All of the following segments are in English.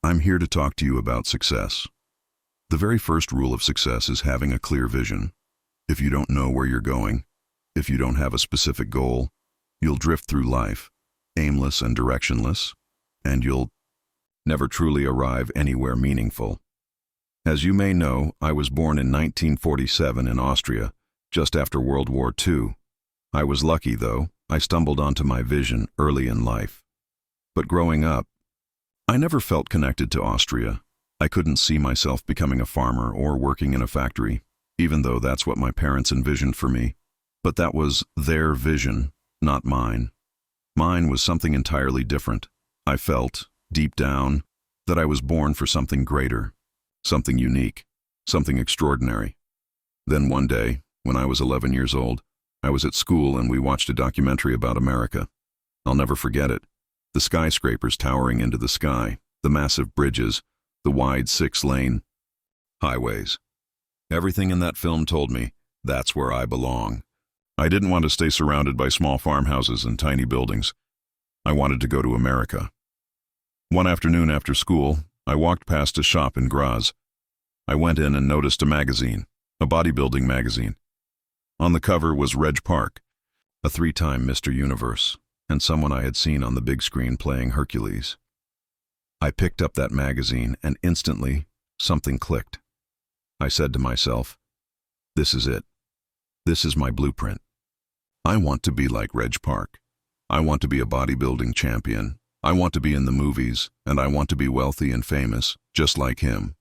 I'm here to talk to you about success. The very first rule of success is having a clear vision. If you don't know where you're going, if you don't have a specific goal, you'll drift through life, aimless and directionless, and you'll never truly arrive anywhere meaningful. As you may know, I was born in 1947 in Austria, just after World War II. I was lucky, though. I stumbled onto my vision early in life. But growing up, I never felt connected to Austria. I couldn't see myself becoming a farmer or working in a factory, even though that's what my parents envisioned for me. But that was their vision, not mine. Mine was something entirely different. I felt, deep down, that I was born for something greater, something unique, something extraordinary. Then one day, when I was 11 years old, I was at school and we watched a documentary about America. I'll never forget it. The skyscrapers towering into the sky, the massive bridges, the wide 6-lane highways. Everything in that film told me that's where I belong. I didn't want to stay surrounded by small farmhouses and tiny buildings. I wanted to go to America. One afternoon after school, I walked past a shop in Graz. I went in and noticed a magazine, a bodybuilding magazine. On the cover was Reg Park, a 3-time Mr. Universe, and someone I had seen on the big screen playing Hercules. I picked up that magazine and instantly something clicked. I said to myself, this is it. This is my blueprint. I want to be like Reg Park. I want to be a bodybuilding champion. I want to be in the movies, and I want to be wealthy and famous, just like him.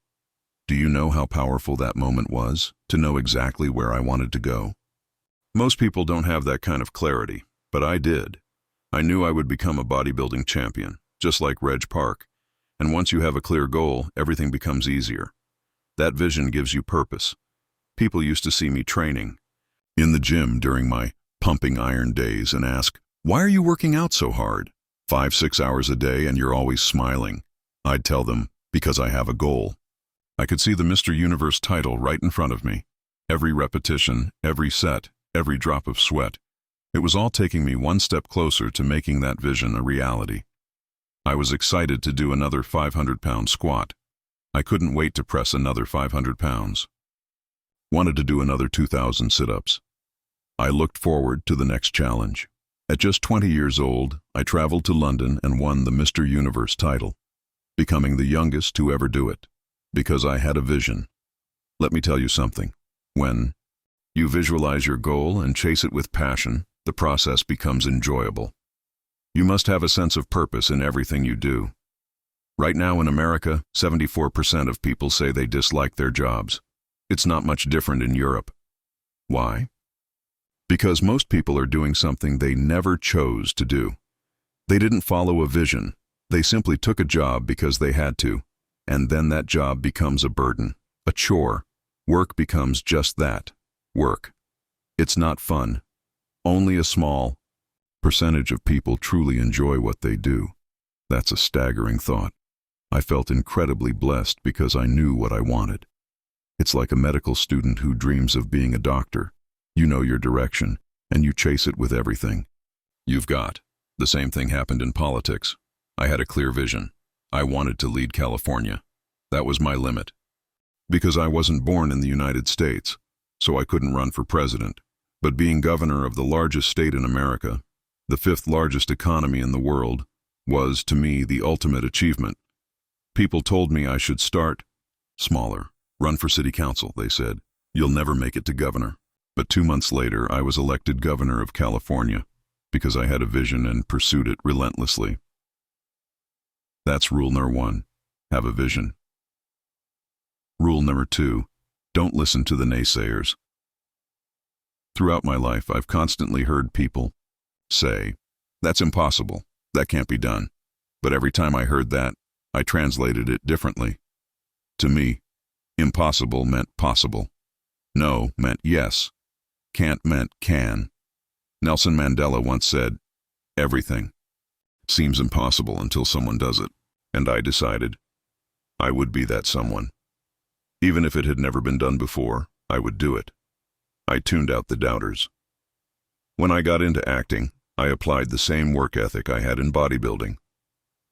Do you know how powerful that moment was, to know exactly where I wanted to go? Most people don't have that kind of clarity, but I did. I knew I would become a bodybuilding champion, just like Reg Park. And once you have a clear goal, everything becomes easier. That vision gives you purpose. People used to see me training in the gym during my pumping iron days and ask, why are you working out so hard? 5-6 hours a day and you're always smiling. I'd tell them, because I have a goal. I could see the Mr. Universe title right in front of me. Every repetition, every set, every drop of sweat. It was all taking me one step closer to making that vision a reality. I was excited to do another 500-pound squat. I couldn't wait to press another 500 pounds. Wanted to do another 2,000 sit-ups. I looked forward to the next challenge. At just 20 years old, I traveled to London and won the Mr. Universe title, becoming the youngest to ever do it, because I had a vision. Let me tell you something. When you visualize your goal and chase it with passion, the process becomes enjoyable. You must have a sense of purpose in everything you do. Right now in America, 74% of people say they dislike their jobs. It's not much different in Europe. Why? Because most people are doing something they never chose to do. They didn't follow a vision. They simply took a job because they had to, and then that job becomes a burden, a chore. Work becomes just that, work. It's not fun. Only a small percentage of people truly enjoy what they do. That's a staggering thought. I felt incredibly blessed because I knew what I wanted. It's like a medical student who dreams of being a doctor. You know your direction, and you chase it with everything you've got. The same thing happened in politics. I had a clear vision. I wanted to lead California. That was my limit. Because I wasn't born in the United States, so I couldn't run for president. But being governor of the largest state in America, the 5th largest economy in the world, was, to me, the ultimate achievement. People told me I should start smaller. Run for city council, they said. You'll never make it to governor. But 2 months later, I was elected governor of California because I had a vision and pursued it relentlessly. That's rule number 1. Have a vision. Rule number 2. Don't listen to the naysayers. Throughout my life, I've constantly heard people say, that's impossible. That can't be done. But every time I heard that, I translated it differently. To me, impossible meant possible. No meant yes. Can't meant can. Nelson Mandela once said, everything seems impossible until someone does it. And I decided I would be that someone. Even if it had never been done before, I would do it. I tuned out the doubters. When I got into acting, I applied the same work ethic I had in bodybuilding.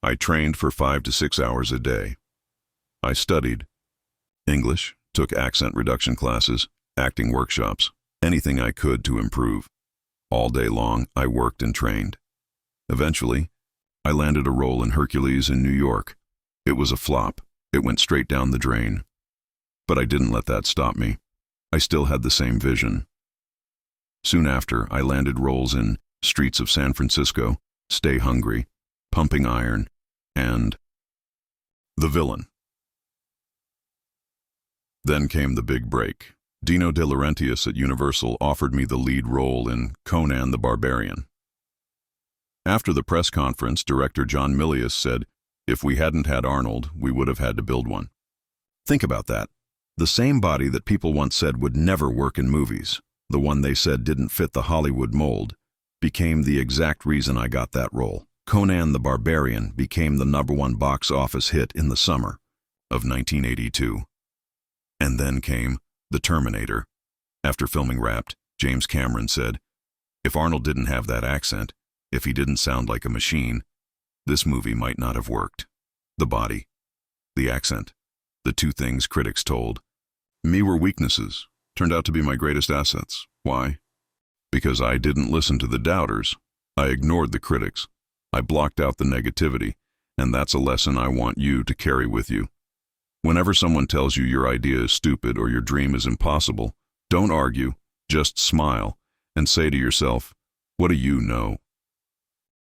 I trained for 5 to 6 hours a day, I studied English, took accent reduction classes, acting workshops, anything I could to improve. All day long, I worked and trained. Eventually, I landed a role in Hercules in New York. It was a flop. It went straight down the drain. But I didn't let that stop me. I still had the same vision. Soon after, I landed roles in Streets of San Francisco, Stay Hungry, Pumping Iron, and The Villain. Then came the big break. Dino De Laurentiis at Universal offered me the lead role in Conan the Barbarian. After the press conference, director John Milius said, "If we hadn't had Arnold, we would have had to build one." Think about that. The same body that people once said would never work in movies, the one they said didn't fit the Hollywood mold, became the exact reason I got that role. Conan the Barbarian became the #1 box office hit in the summer of 1982. And then came The Terminator. After filming Wrapped, James Cameron said, "If Arnold didn't have that accent, if he didn't sound like a machine, this movie might not have worked." The body, the accent, the two things critics told me were weaknesses, turned out to be my greatest assets. Why? Because I didn't listen to the doubters. I ignored the critics. I blocked out the negativity, and that's a lesson I want you to carry with you. Whenever someone tells you your idea is stupid or your dream is impossible, don't argue, just smile and say to yourself, "What do you know?"